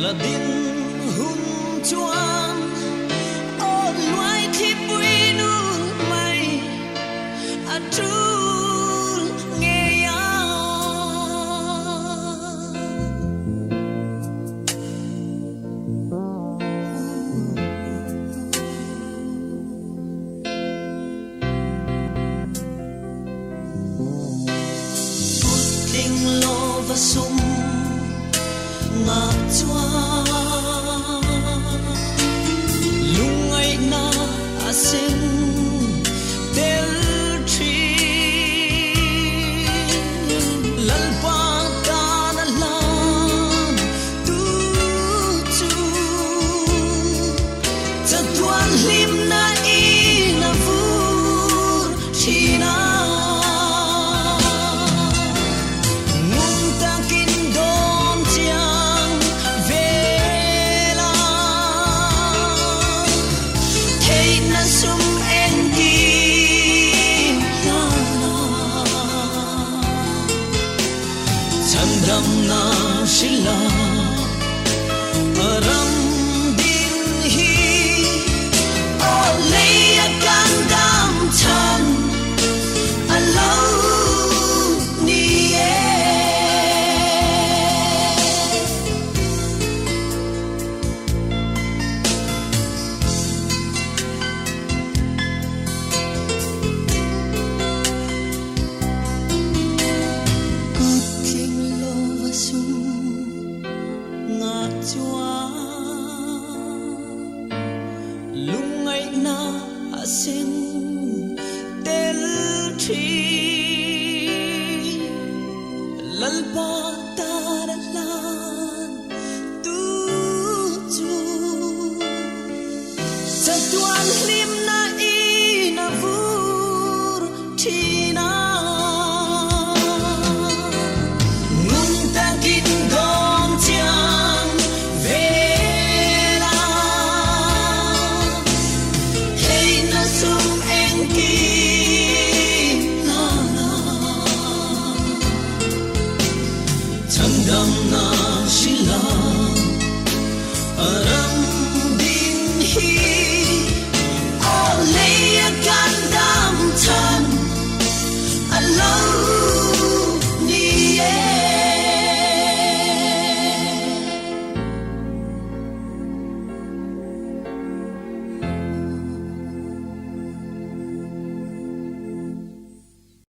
là din hun chuan o luai thi bui nu mai a tru nghe ya tình lo và sum ngạc choa lung ai na asen del tri lalpa ta na lan tu chu cha tuan lim na i na vu china dam na shila aram din hi o lay kan dam chan alo ni e lung ai na asen del tri lalpa taralan tu chu sa tuan lim